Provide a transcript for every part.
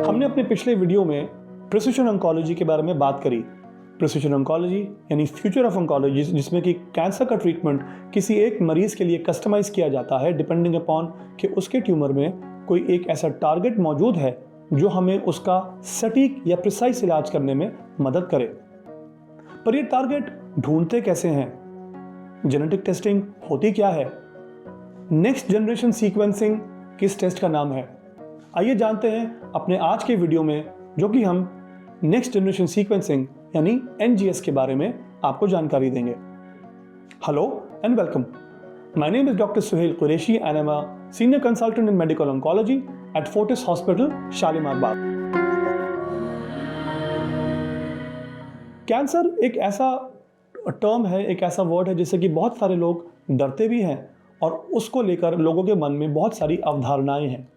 हमने अपने पिछले वीडियो में प्रिसिशन ऑन्कोलॉजी के बारे में बात करी। प्रिसिशन ऑन्कोलॉजी यानी फ्यूचर ऑफ ऑन्कोलॉजी, जिसमें कि कैंसर का ट्रीटमेंट किसी एक मरीज के लिए कस्टमाइज किया जाता है डिपेंडिंग अपॉन कि उसके ट्यूमर में कोई एक ऐसा टारगेट मौजूद है जो हमें उसका सटीक या प्रिसाइज इलाज करने में मदद करे। पर ये टारगेट ढूंढते कैसे हैं? जेनेटिक टेस्टिंग होती क्या है? नेक्स्ट जनरेशन सीक्वेंसिंग किस टेस्ट का नाम है? आइए जानते हैं अपने आज के वीडियो में, जो कि हम नेक्स्ट जनरेशन सीक्वेंसिंग यानी NGS के बारे में आपको जानकारी देंगे। Hello and welcome. My name is doctor Suhel Qureshi and I am a senior consultant in medical oncology at Fortis hospital, Shalimar Bagh. Cancer एक ऐसा टर्म है, एक ऐसा वर्ड है जिससे कि बहुत सारे लोग डरते भी हैं और उसको लेकर लोगों के मन में बहुत सारी अवधारणाएं हैं।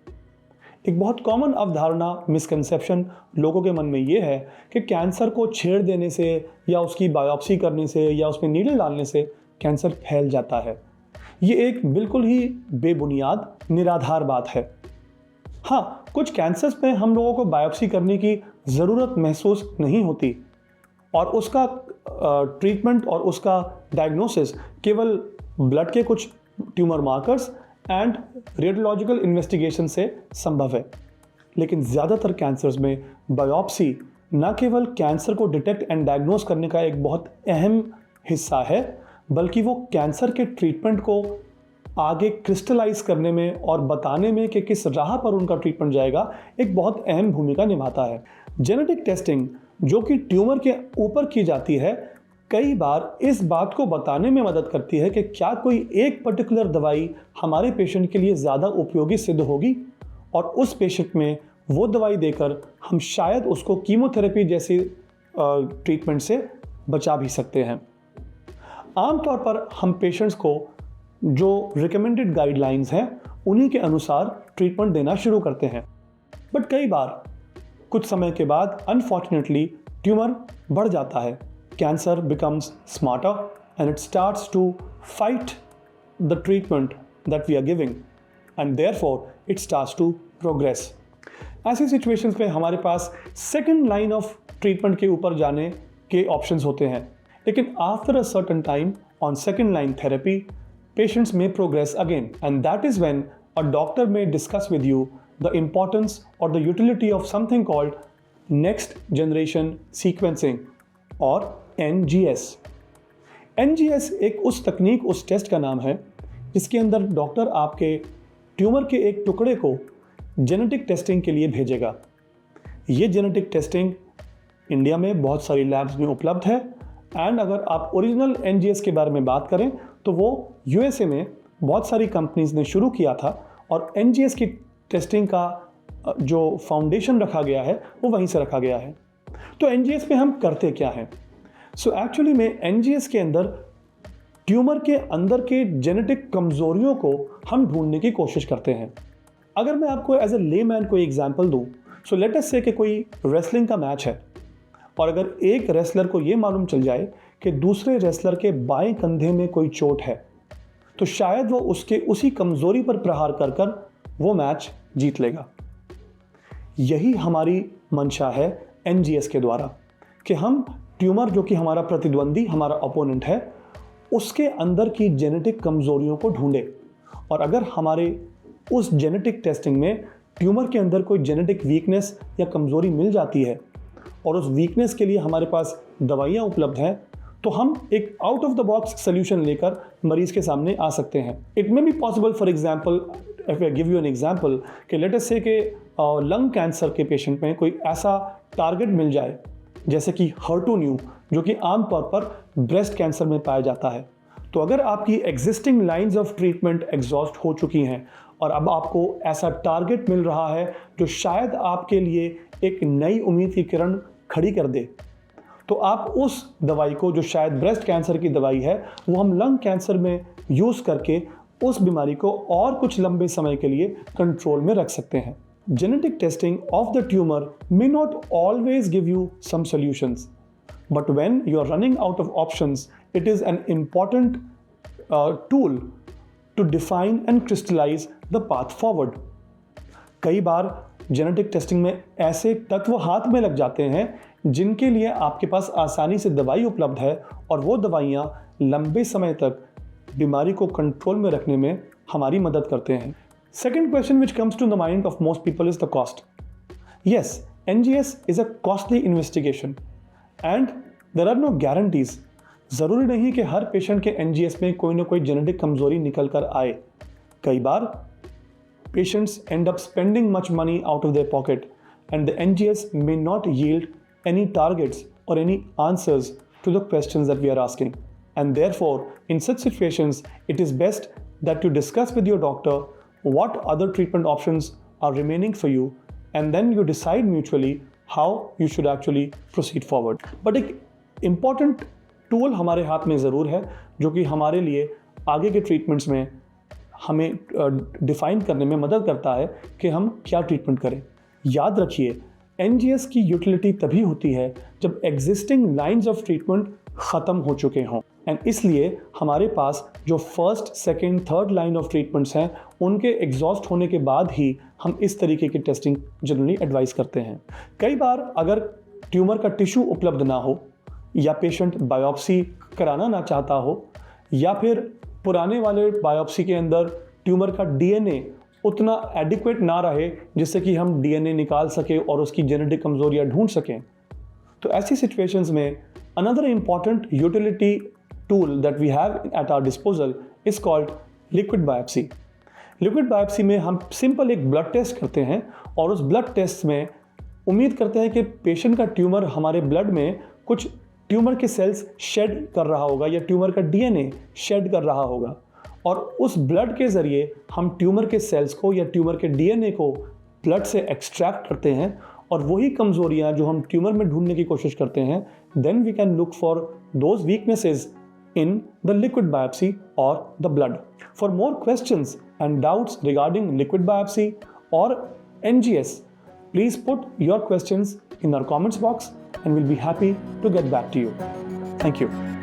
एक बहुत कॉमन अवधारणा, मिसकंसेप्शन लोगों के मन में ये है कि कैंसर को छेड़ देने से या उसकी बायोप्सी करने से या उसमें नीडल डालने से कैंसर फैल जाता है। ये एक बिल्कुल ही बेबुनियाद, निराधार बात है। हाँ, कुछ कैंसर्स में हम लोगों को बायोप्सी करने की ज़रूरत महसूस नहीं होती और उसका ट्रीटमेंट और उसका डायग्नोसिस केवल ब्लड के कुछ tumour markers and radiological investigation से संभव है। लेकिन ज़्यादातर कैंसर्स में बायोप्सी न केवल कैंसर को डिटेक्ट एंड डायग्नोस करने का एक बहुत अहम हिस्सा है, बल्कि वो कैंसर के ट्रीटमेंट को आगे क्रिस्टलाइज करने में और बताने में कि किस राह पर उनका ट्रीटमेंट जाएगा, एक बहुत अहम भूमिका निभाता है। जेनेटिक टेस्टिंग जो कि ट्यूमर के ऊपर की जाती है, कई बार इस बात को बताने में मदद करती है कि क्या कोई एक पर्टिकुलर दवाई हमारे पेशेंट के लिए ज़्यादा उपयोगी सिद्ध होगी और उस पेशेंट में वो दवाई देकर हम शायद उसको कीमोथेरेपी जैसी ट्रीटमेंट से बचा भी सकते हैं। आमतौर पर हम पेशेंट्स को जो रिकमेंडेड गाइडलाइंस हैं उन्हीं के अनुसार ट्रीटमेंट देना शुरू करते हैं। बट कई बार कुछ समय के बाद अनफॉर्चुनेटली ट्यूमर बढ़ जाता है। Cancer becomes smarter and it starts to fight the treatment that we are giving and therefore it starts to progress. ऐसी situations में हमारे पास second line of treatment के ऊपर जाने के options होते हैं, लेकिन after a certain time on second line therapy, patients may progress again, and that is when a doctor may discuss with you the importance or the utility of something called next generation sequencing और NGS। NGS एक उस तकनीक, उस test का नाम है जिसके अंदर डॉक्टर आपके ट्यूमर के एक टुकड़े को जेनेटिक टेस्टिंग के लिए भेजेगा। ये जेनेटिक टेस्टिंग इंडिया में बहुत सारी लैब्स में उपलब्ध है एंड अगर आप ओरिजिनल NGS के बारे में बात करें तो वो USA में बहुत सारी कंपनीज ने शुरू किया था और NGS की टेस्टिंग का जो फाउंडेशन रखा गया है वो वहीं से रखा गया है। तो NGS में हम करते क्या हैं? एक्चुअली में NGS के अंदर ट्यूमर के अंदर के जेनेटिक कमजोरियों को हम ढूंढने की कोशिश करते हैं। अगर मैं आपको एज ए लेमैन कोई एग्जांपल दूं, सो लेट अस से कि कोई रेसलिंग का मैच है और अगर एक रेसलर को ये मालूम चल जाए कि दूसरे रेसलर के बाएं कंधे में कोई चोट है, तो शायद वो उसके उसी कमजोरी पर प्रहार कर कर वो मैच जीत लेगा। यही हमारी मंशा है NGS के द्वारा कि हम ट्यूमर जो कि हमारा प्रतिद्वंदी, हमारा ओपोनेंट है, उसके अंदर की जेनेटिक कमजोरियों को ढूंढे और अगर हमारे उस जेनेटिक टेस्टिंग में ट्यूमर के अंदर कोई जेनेटिक वीकनेस या कमजोरी मिल जाती है और उस वीकनेस के लिए हमारे पास दवाइयाँ उपलब्ध हैं, तो हम एक out of the box solution लेकर मरीज के सामने आ सकते हैं। It may be possible, for example if I give you an example, कि लेट अस से कि लंग कैंसर के पेशेंट में कोई ऐसा टारगेट मिल जाए जैसे कि HER2/neu, जो कि आमतौर पर ब्रेस्ट कैंसर में पाया जाता है। तो अगर आपकी existing lines of treatment exhaust हो चुकी हैं और अब आपको ऐसा टारगेट मिल रहा है जो शायद आपके लिए एक नई उम्मीद की किरण खड़ी कर दे, तो आप उस दवाई को, जो शायद ब्रेस्ट कैंसर की दवाई है, वो हम लंग कैंसर में यूज़ करके उस बीमारी को और कुछ लंबे समय के लिए कंट्रोल में रख सकते हैं। Genetic testing of the tumor may not always give you some solutions, but when you are running out of options, it is an important tool to define and crystallize the path forward. कई बार genetic testing में ऐसे तत्व हाथ में लग जाते हैं जिनके लिए आपके पास आसानी से दवाई उपलब्ध है और वो दवाइयाँ लंबे समय तक बीमारी को कंट्रोल में रखने में हमारी मदद करते हैं। Second question which comes to the mind of most people is the cost. Yes, NGS is a costly investigation and there are no guarantees. ज़रूरी नहीं कि हर पेशेंट के NGS में कोई ना कोई जेनेटिक कमजोरी निकल कर आए। कई बार patients end up spending much money out of their pocket and the NGS may not yield any targets or any answers to the questions that we are asking. And therefore, in such situations, it is best that you discuss with your doctor what other treatment options are remaining for you and then you decide mutually how you should actually proceed forward. But एक important tool हमारे हाथ में ज़रूर है जो कि हमारे लिए आगे के ट्रीटमेंट्स में हमें डिफाइन करने में मदद करता है कि हम क्या ट्रीटमेंट करें। याद रखिए, NGS की यूटिलिटी तभी होती है जब एग्जिस्टिंग लाइंस ऑफ ट्रीटमेंट ख़त्म हो चुके हों एंड इसलिए हमारे पास जो first, second, third line of treatments हैं उनके एग्जॉस्ट होने के बाद ही हम इस तरीके की टेस्टिंग जनरली एडवाइस करते हैं। कई बार अगर ट्यूमर का टिश्यू उपलब्ध ना हो या पेशेंट बायोप्सी कराना ना चाहता हो या फिर पुराने वाले बायोप्सी के अंदर ट्यूमर का DNA उतना एडिक्वेट ना रहे जिससे कि हम DNA निकाल सके और उसकी जेनेटिक कमजोरियां ढूंढ सकें, तो ऐसी सिचुएशंस में another important utility tool that we have at our disposal is called liquid biopsy. Liquid biopsy में हम सिंपल एक ब्लड टेस्ट करते हैं और उस ब्लड टेस्ट में उम्मीद करते हैं कि पेशेंट का ट्यूमर हमारे ब्लड में कुछ ट्यूमर के सेल्स शेड कर रहा होगा या ट्यूमर का DNA शेड कर रहा होगा और उस ब्लड के ज़रिए हम ट्यूमर के सेल्स को या ट्यूमर के DNA को ब्लड से एक्सट्रैक्ट करते हैं और वही कमज़ोरियाँ जो हम ट्यूमर में ढूंढने की कोशिश करते हैं, then we can look for those weaknesses in the liquid biopsy or the blood. For more questions and doubts regarding liquid biopsy or NGS, please put your questions in our comments box and we'll be happy to get back to you. Thank you.